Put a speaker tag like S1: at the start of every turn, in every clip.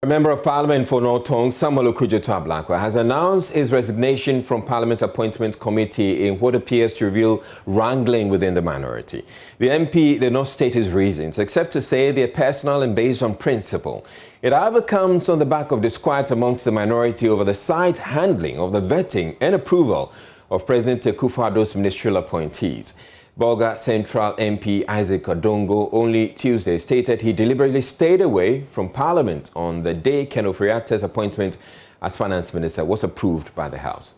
S1: Member of Parliament for North Tongue, Samuel Okudjeto Ablakwa, has announced his resignation from Parliament's Appointment Committee in what appears to reveal wrangling within the minority. The MP did not state his reasons, except to say they are personal and based on principle. It however comes on the back of disquiet amongst the minority over the side handling of the vetting and approval of President Akufo-Addo's ministerial appointees. Bolga Central MP Isaac Odongo only Tuesday stated he deliberately stayed away from Parliament on the day Ken Ofori-Attah's appointment as Finance Minister was approved by the House.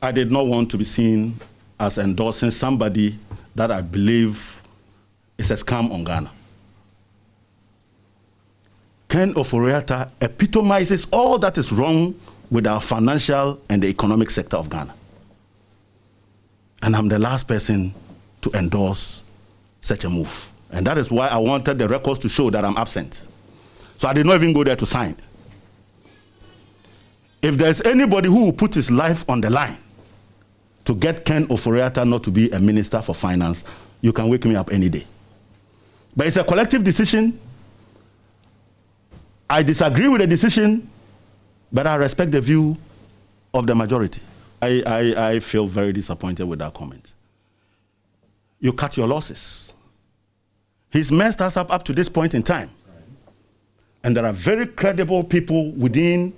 S2: I did not want to be seen as endorsing somebody that I believe is a scam on Ghana. Ken Ofori-Attah epitomizes all that is wrong with our financial and the economic sector of Ghana. And I'm the last person to endorse such a move. And that is why I wanted the records to show that I'm absent. So I did not even go there to sign. If there's anybody who will put his life on the line to get Ken Ofori-Attah not to be a minister for finance, you can wake me up any day. But it's a collective decision. I disagree with the decision, but I respect the view of the majority. I feel very disappointed with that comment. You cut your losses. He's messed us up to this point in time. And there are very credible people within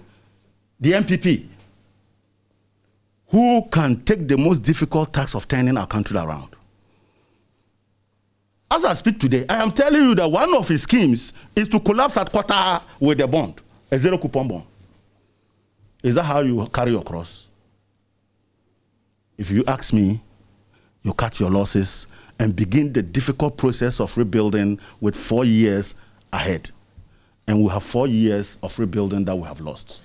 S2: the MPP who can take the most difficult task of turning our country around. As I speak today, I am telling you that one of his schemes is to collapse at Qatar with a bond, a zero coupon bond. Is that how you carry your cross? If you ask me, you cut your losses and begin the difficult process of rebuilding with 4 years ahead. And we have 4 years of rebuilding that we have lost.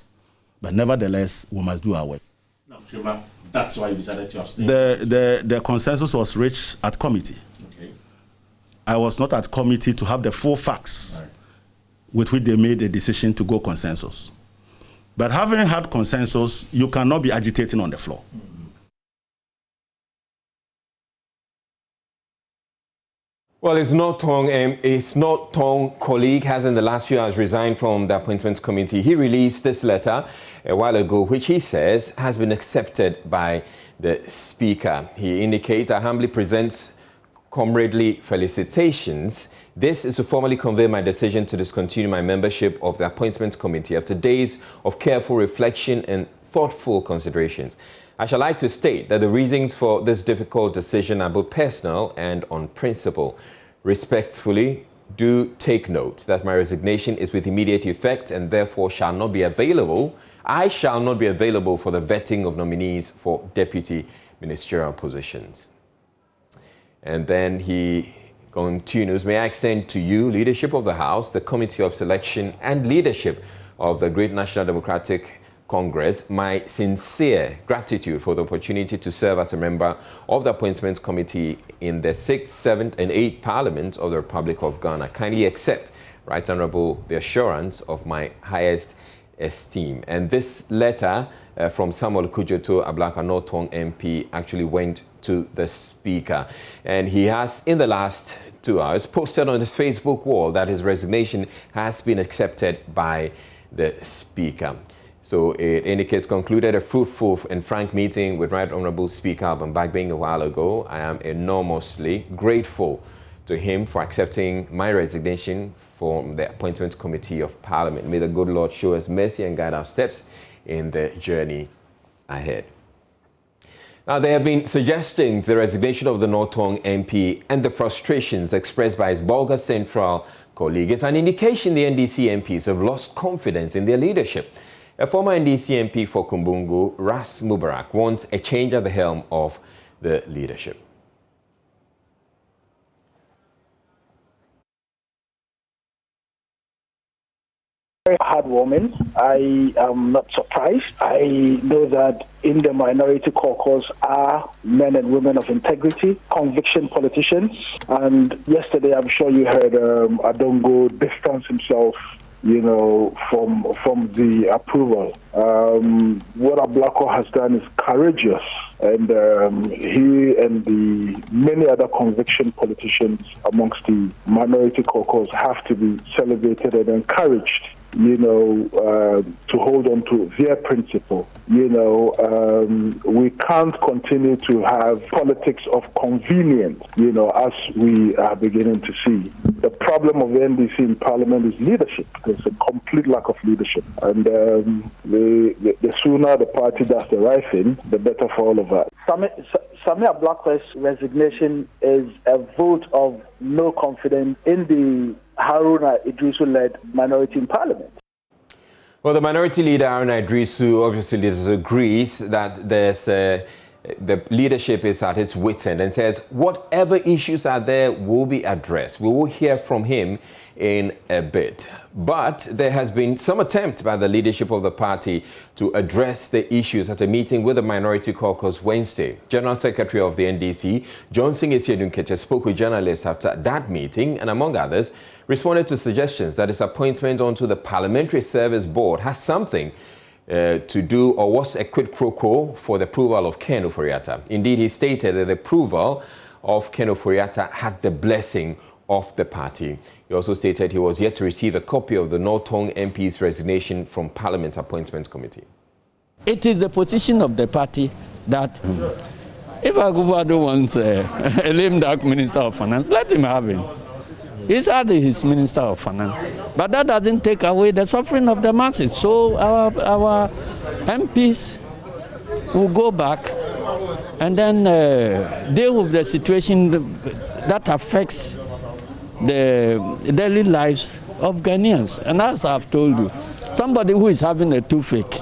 S2: But nevertheless, we must do our work.
S3: No, Trevor, that's why you decided to abstain.
S2: The consensus was reached at committee.
S3: Okay.
S2: I was not at committee to have the full facts with which they made a decision to go consensus. But having had consensus, you cannot be agitating on the floor.
S1: Well, his North Tongue colleague has in the last few hours resigned from the Appointments Committee. He released this letter a while ago, which he says has been accepted by the Speaker. He indicates, I humbly present comradely felicitations. This is to formally convey my decision to discontinue my membership of the Appointments Committee after days of careful reflection and thoughtful considerations. I shall like to state that the reasons for this difficult decision are both personal and on principle. Respectfully, do take note that my resignation is with immediate effect and therefore shall not be available. I shall not be available for the vetting of nominees for deputy ministerial positions. And then he continues, may I extend to you, leadership of the House, the Committee of Selection and leadership of the Great National Democratic Congress, my sincere gratitude for the opportunity to serve as a member of the Appointments Committee in the 6th, 7th and 8th Parliament of the Republic of Ghana. Kindly accept, Right Honourable, the assurance of my highest esteem. And this letter from Samuel Okudjeto Ablakwa, North Tongue MP, actually went to the Speaker. And he has, in the last 2 hours, posted on his Facebook wall that his resignation has been accepted by the Speaker. So it indicates concluded a fruitful and frank meeting with Right Honourable Speaker Alban Bagbing a while ago. I am enormously grateful to him for accepting my resignation from the Appointments Committee of Parliament. May the good Lord show us mercy and guide our steps in the journey ahead. Now, there have been suggesting the resignation of the North Tongue MP and the frustrations expressed by his Bolga Central colleague is an indication the NDC MPs have lost confidence in their leadership. A former NDC MP for Kumbungu, Ras Mubarak, wants a change at the helm of the leadership.
S4: Very heartwarming. I am not surprised. I know that in the minority caucus are men and women of integrity, conviction politicians. And yesterday, I'm sure you heard Odongo distance himself, you know, from the approval. What Ablakwa has done is courageous, and he and the many other conviction politicians amongst the minority caucus have to be celebrated and encouraged. to hold on to their principle. We can't continue to have politics of convenience, as we are beginning to see. The problem of the NDC in Parliament is leadership. There's a complete lack of leadership. And the sooner the party does the right thing, the better for all of us. Sami Ablakwa's resignation is a vote of no confidence in the Haruna Iddrisu-led minority in Parliament.
S1: Well, the minority leader, Haruna Iddrisu, obviously disagrees that the leadership is at its wit's end and says whatever issues are there will be addressed. We will hear from him in a bit. But there has been some attempt by the leadership of the party to address the issues at a meeting with the Minority Caucus Wednesday. General Secretary of the NDC, Johnson Esiedun-Kettia, spoke with journalists after that meeting and, among others, responded to suggestions that his appointment onto the Parliamentary Service Board has something to do or was a quid pro quo for the approval of Ken Ofori-Atta. Indeed, he stated that the approval of Ken Ofori-Atta had the blessing of the party. He also stated he was yet to receive a copy of the North Tongue MP's resignation from Parliament Appointments Committee.
S5: It is the position of the party that if Akufo-Addo wants a lame duck Minister of Finance, let him have him. He's had his Minister of Finance. But that doesn't take away the suffering of the masses. So our MPs will go back and then deal with the situation that affects the daily lives of Ghanaians. And as I've told you, somebody who is having a toothache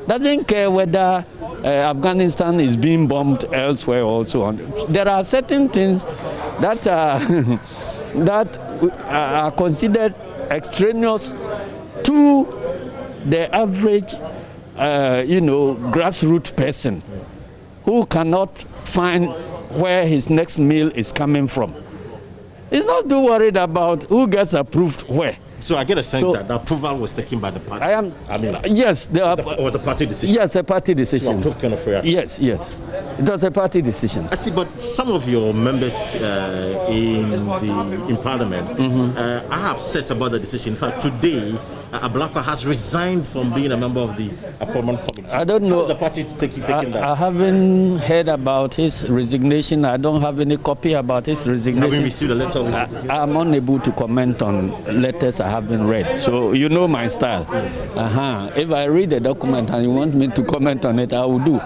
S5: doesn't care whether Afghanistan is being bombed elsewhere or so on. There are certain things that are considered extraneous to the average, grassroots person who cannot find where his next meal is coming from. He's not too worried about who gets approved where.
S3: So I get a sense that the approval was taken by the party.
S5: Yes.
S3: It was a party decision.
S5: Yes, a party decision.
S3: To approve Ken Ofori-Atta.
S5: Yes. It was a party decision.
S3: I see, but some of your members in Parliament are upset about the decision. In fact, today, Ablakwa has resigned from being a member of the appointment committee.
S5: I don't know.
S3: How is the party taking that?
S5: I haven't heard about his resignation. I don't have any copy about his resignation.
S3: Have you received a letter of resignation?
S5: I'm unable to comment on letters I haven't read. So you know my style. If I read the document and you want me to comment on it, I will do.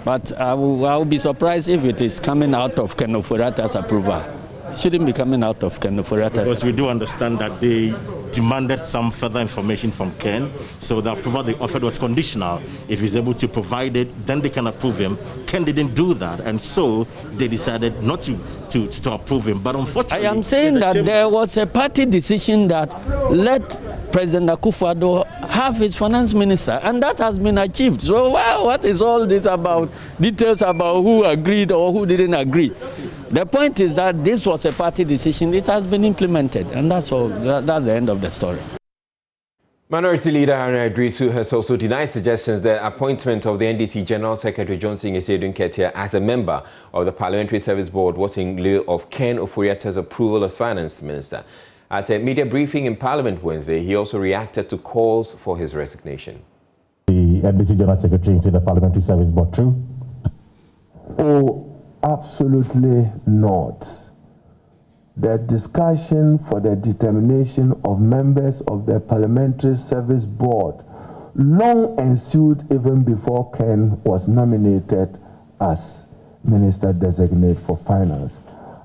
S5: But I will be surprised if it is coming out of Ken Ofori-Atta's approval. It shouldn't be coming out of Ken Ofori-Atta's.
S3: Because we do understand that they demanded some further information from Ken, so the approval they offered was conditional. If he's able to provide it, then they can approve him. Ken didn't do that, and so they decided not to approve him. But unfortunately,
S5: I am saying that there was a party decision that let President Akufo-Addo have his finance minister, and that has been achieved. So what is all this about? Details about who agreed or who didn't agree. The point is that this was a party decision. It has been implemented, and that's all. That's the end of the story.
S1: Minority Leader Haruna Iddrisu has also denied suggestions that appointment of the NDC General Secretary Johnson Esiedun-Kettia as a member of the Parliamentary Service Board was in lieu of Ken Ofori-Atta's approval as Finance Minister. At a media briefing in Parliament Wednesday, he also reacted to calls for his resignation.
S6: The NDC General Secretary into the Parliamentary Service Board, true?
S7: Oh, absolutely not. The discussion for the determination of members of the Parliamentary Service Board long ensued even before Ken was nominated as Minister Designate for Finance.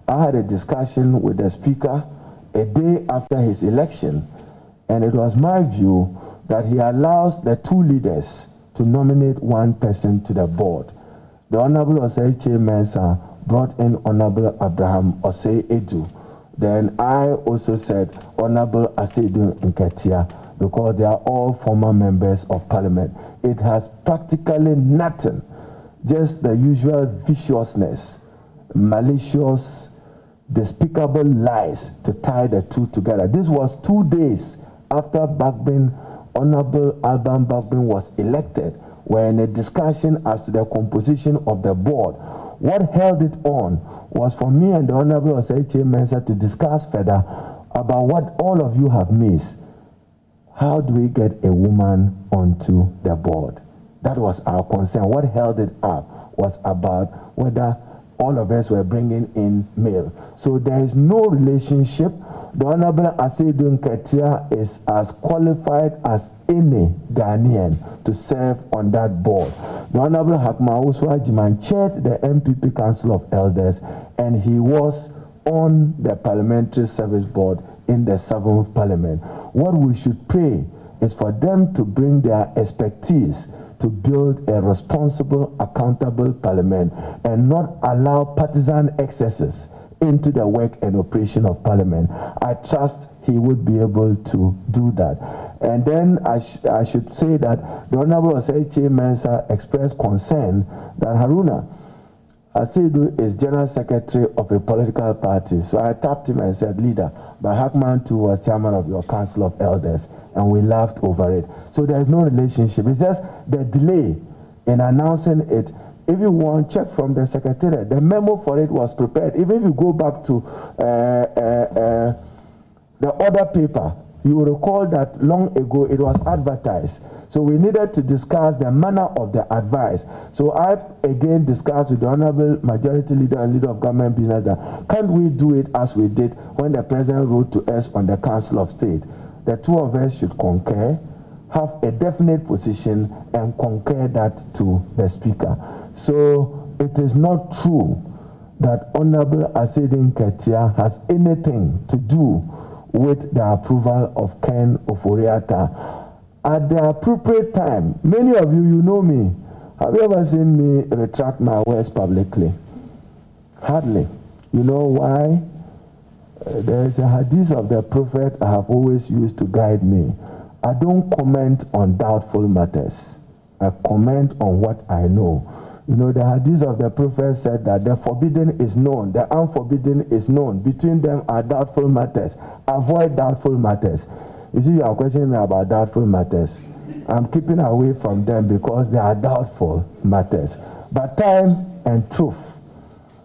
S7: I had a discussion with the Speaker a day after his election, and it was my view that he allows the two leaders to nominate one person to the board. The Honorable Osei Mensa brought in Honorable Abraham Osei Edu. Then I also said Honorable Esiedun-Kettia, because they are all former members of Parliament. It has practically nothing, just the usual viciousness, malicious, despicable lies to tie the two together. This was 2 days after Honorable Alban Bagbin was elected. We're in a discussion as to the composition of the board. What held it on was for me and the Honorable Osei Mensa to discuss further about what all of you have missed. how do we get a woman onto the board? That was our concern. What held it up was about whether all of us were bringing in male. So there is no relationship. The Honorable Asedu Nketia is as qualified as any Ghanaian to serve on that board. The Honorable Hakma Uswa Jiman chaired the MPP Council of Elders, and he was on the Parliamentary Service Board in the 7th Parliament. What we should pray is for them to bring their expertise to build a responsible, accountable parliament and not allow partisan excesses into the work and operation of parliament. I trust he would be able to do that. And then I should say that the Honorable Oseiche Mensah expressed concern that Haruna Asedu is General Secretary of a political party. So I tapped him and said, leader, but Hackman too was chairman of your Council of Elders, and we laughed over it. So there's no relationship. It's just the delay in announcing it. If you want, check from the Secretariat. The memo for it was prepared. Even if you go back to the other paper, you will recall that long ago it was advertised. So we needed to discuss the manner of the advice. So I again discussed with the Honorable Majority Leader and Leader of Government Business that can't we do it as we did when the President wrote to us on the Council of State? The two of us should concur, have a definite position, and concur that to the Speaker. So it is not true that Honorable Asedu Nketia has anything to do with the approval of Ken Ofori-Atta. At the appropriate time, many of you, you know me. Have you ever seen me retract my words publicly? Hardly. You know why? There is a hadith of the Prophet I have always used to guide me. I don't comment on doubtful matters. I comment on what I know. You know, the hadith of the Prophet said that the forbidden is known, the unforbidden is known. Between them are doubtful matters. Avoid doubtful matters. You see, you are questioning me about doubtful matters. I'm keeping away from them because they are doubtful matters. But time and truth.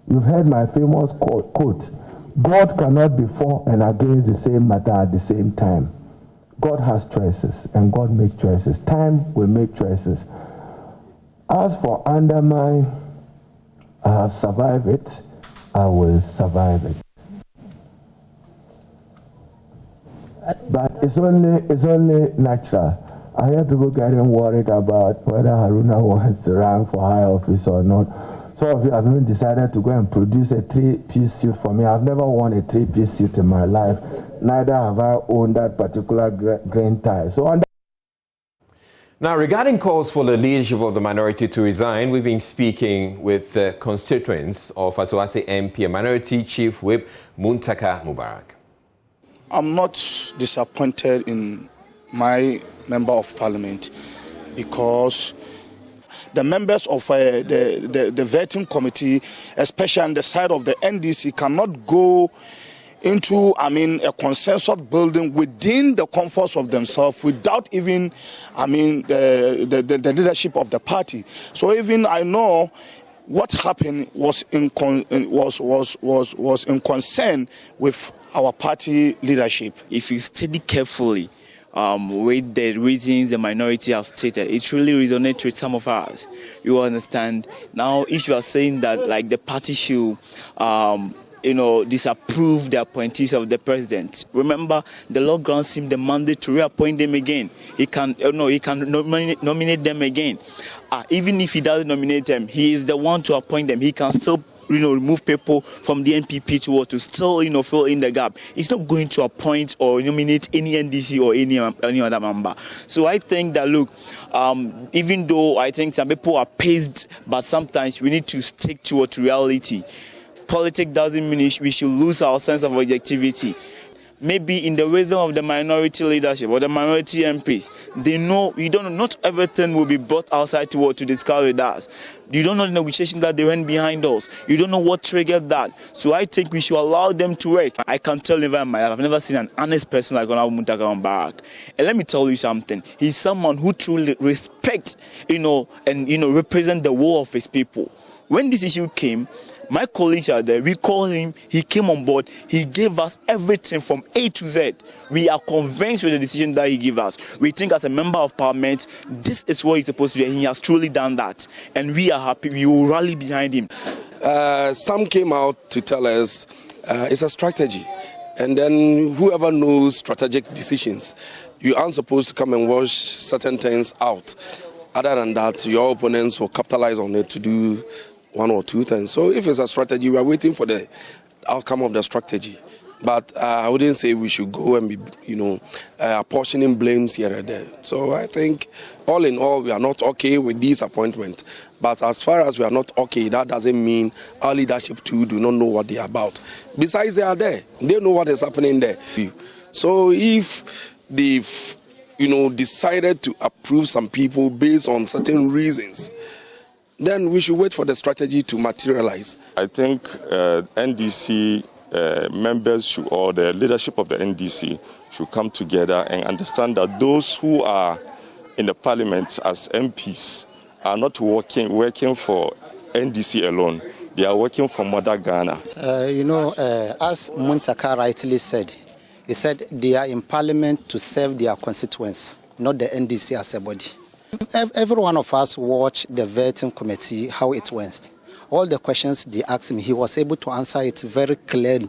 S7: You've heard my famous quote, God cannot be for and against the same matter at the same time. God has choices, and God makes choices. Time will make choices. As for undermine, I have survived it. I will survive it. But it's only natural. I hear people getting worried about whether Haruna wants to run for high office or not. Some of you have even decided to go and produce a 3-piece suit for me. I've never worn a 3-piece suit in my life. Neither have I owned that particular grain tie. So
S1: now, regarding calls for the leadership of the minority to resign, we've been speaking with the constituents of Asawase MP, Minority Chief Whip Muntaka Mubarak.
S8: I'm not disappointed in my member of parliament because the members of the vetting committee, especially on the side of the NDC, cannot go into, a consensus building within the comforts of themselves without even, the leadership of the party. So even I know what happened was in concern with our party leadership.
S9: If you study carefully with the reasons the minority have stated, it really resonates with some of us. You understand? Now, if you are saying that like the party should disapprove the appointees of the president. Remember, the law grants him the mandate to reappoint them again. He can nominate them again. Even if he doesn't nominate them, he is the one to appoint them. He can still remove people from the NPP to still fill in the gap. He's not going to appoint or nominate any NDC or any other member. So I think that, look, even though I think some people are paced, but sometimes we need to stick to reality. Politics doesn't mean we should lose our sense of objectivity. Maybe in the wisdom of the minority leadership or the minority MPs, they know not everything will be brought outside to discuss with us. You don't know the negotiation that they went behind us. You don't know what triggered that. So I think we should allow them to work. I can tell never in my life, I've never seen an honest person like Honorable Muntaka Mubarak. And let me tell you something. He's someone who truly respects, and represent the will of his people. When this issue came, My colleagues are there. We call him. He came on board. He gave us everything from A to Z. We are convinced with the decision that he gave us. We think as a member of parliament, this is what he's supposed to do. And he has truly done that. And we are happy. We will rally behind him.
S10: Some came out to tell us it's a strategy. And then whoever knows strategic decisions, you aren't supposed to come and wash certain things out. Other than that, your opponents will capitalize on it to do one or two things. So if it's a strategy, we are waiting for the outcome of the strategy. But I wouldn't say we should go and be, apportioning blames here and there. So I think, all in all, we are not okay with this appointment. But as far as we are not okay, that doesn't mean our leadership too do not know what they are about. Besides, they are there. They know what is happening there. So if they've, decided to approve some people based on certain reasons, then we should wait for the strategy to materialize.
S11: I think NDC members or the leadership of the NDC should come together and understand that those who are in the parliament as MPs are not working for NDC alone. They are working for Mother Ghana.
S12: As Muntaka rightly said, he said they are in parliament to serve their constituents, not the NDC as a body. Every one of us watched the vetting committee, how it went. All the questions they asked him, he was able to answer it very clearly,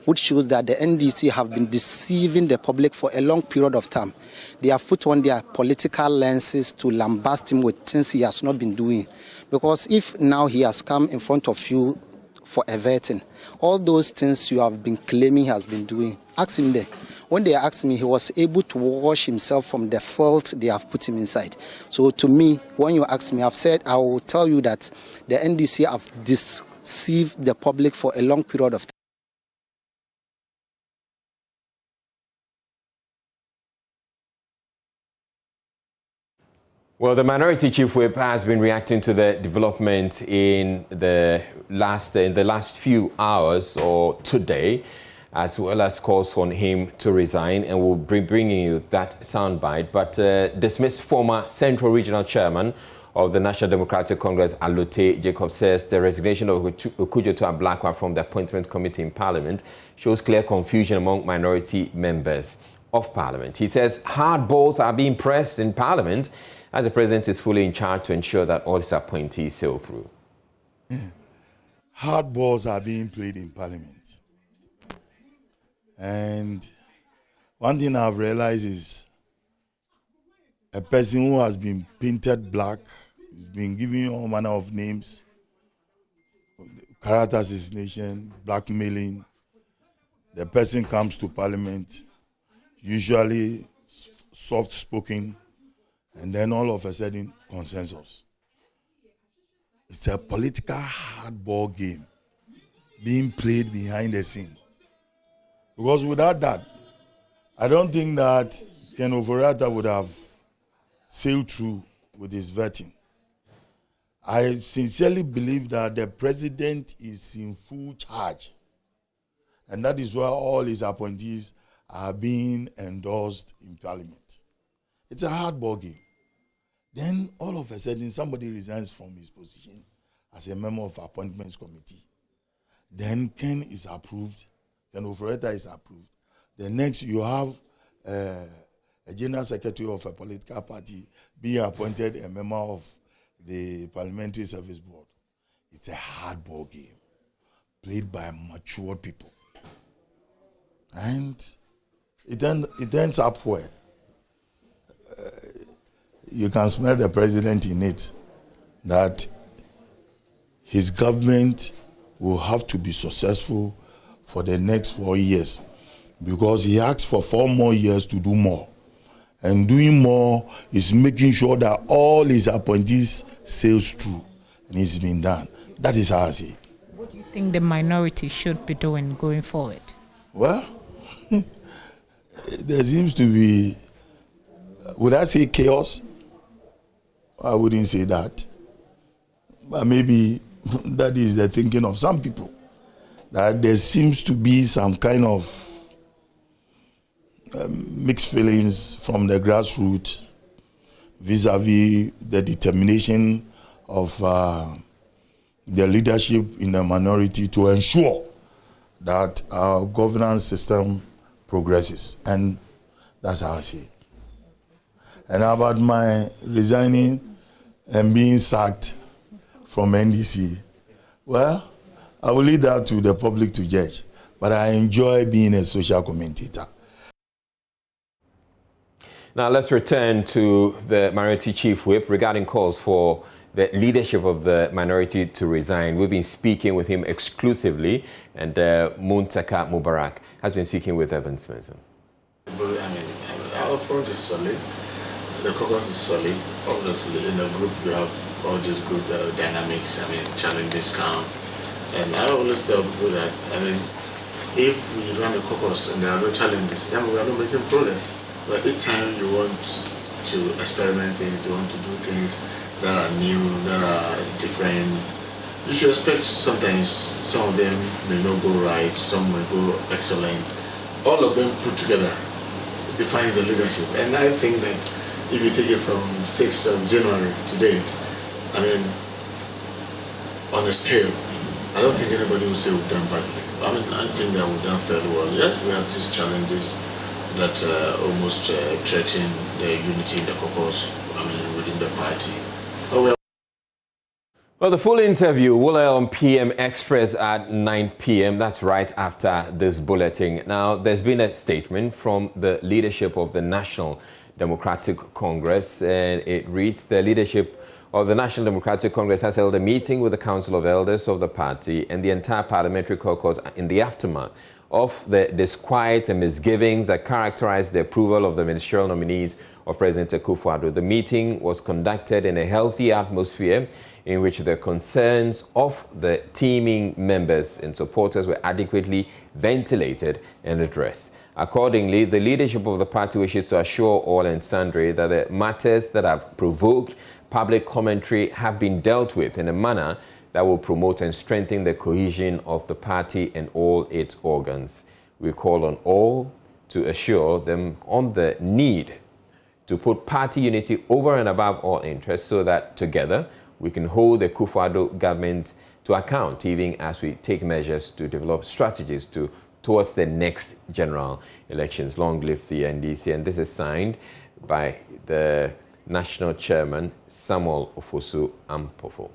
S12: which shows that the NDC have been deceiving the public for a long period of time. They have put on their political lenses to lambast him with things he has not been doing. Because if now he has come in front of you for a vetting, all those things you have been claiming he has been doing, ask him there. When they asked me, he was able to wash himself from the fault they have put him inside. So to me, when you ask me, I've said, I will tell you that the NDC have deceived the public for a long period of time.
S1: Well, the Minority Chief Whip has been reacting to the development in the last few hours or today, as well as calls on him to resign, and we'll be bringing you that soundbite. But dismissed former Central Regional Chairman of the National Democratic Congress, Alote Jacob, says the resignation of Okudjeto Ablakwa from the Appointment Committee in Parliament shows clear confusion among minority members of Parliament. He says hard balls are being pressed in Parliament as the President is fully in charge to ensure that all his appointees sail through.
S2: Hard balls are being played in Parliament. And one thing I've realized is a person who has been painted black, has been given all manner of names, character assassination, blackmailing. The person comes to Parliament, usually soft-spoken, and then all of a sudden, consensus. It's a political hardball game being played behind the scene. Because without that, I don't think that Ken Ofori-Atta would have sailed through with his vetting. I sincerely believe that the president is in full charge. And that is why all his appointees are being endorsed in Parliament. It's a hardball game. Then all of a sudden, somebody resigns from his position as a member of Appointments Committee. Then Ken is approved. Ken Ofori-Atta is approved. The next, you have a general secretary of a political party being appointed a member of the Parliamentary Service Board. It's a hardball game played by mature people. And it ends up where you can smell the president in it, that his government will have to be successful for the next 4 years, because he asked for 4 more years to do more. And doing more is making sure that all his appointees sails through, and it's been done. That is how I see it.
S13: What do you think the minority should be doing going forward?
S2: Well, there seems to be, would I say chaos? I wouldn't say that. But maybe that is the thinking of some people, that there seems to be some kind of mixed feelings from the grassroots vis-a-vis the determination of
S14: the leadership in the minority to ensure that our governance system progresses. And that's how I see it. And about my resigning and being sacked from NDC, well, I will leave that to the public to judge. But I enjoy being a social commentator.
S1: Now let's return to the Minority Chief Whip regarding calls for the leadership of the minority to resign. We've been speaking with him exclusively, and Muntaka Mubarak has been speaking with Evan Smith.
S15: Our front is solid. The caucus is solid. Obviously, in the group, we have all these group dynamics. Challenges come. And I always tell people that, if we run a caucus and there are no challenges, then we are not making progress. But each time you want to experiment things, you want to do things that are new, that are different, you should expect sometimes some of them may not go right, some may go excellent. All of them put together defines the leadership. And I think that if you take it from 6th of January to date, on a scale, I don't think anybody will say we've done badly. I think that we've done fairly well. Yes, we have these challenges that almost threaten the unity in the caucus, within the party.
S1: Well, the full interview will air on PM Express at 9 p.m. That's right after this bulletin. Now, there's been a statement from the leadership of the National Democratic Congress, and it reads, the leadership of the National Democratic Congress has held a meeting with the Council of Elders of the party and the entire parliamentary caucus in the aftermath of the disquiet and misgivings that characterized the approval of the ministerial nominees of President Akufo-Addo. The meeting was conducted in a healthy atmosphere in which the concerns of the teaming members and supporters were adequately ventilated and addressed. Accordingly, the leadership of the party wishes to assure all and sundry that the matters that have provoked public commentary have been dealt with in a manner that will promote and strengthen the cohesion of the party and all its organs. We call on all to assure them on the need to put party unity over and above all interests so that together we can hold the Akufo-Addo government to account, even as we take measures to develop strategies towards the next general elections. Long live the NDC. And this is signed by the National Chairman, Samuel Ofosu Ampofo.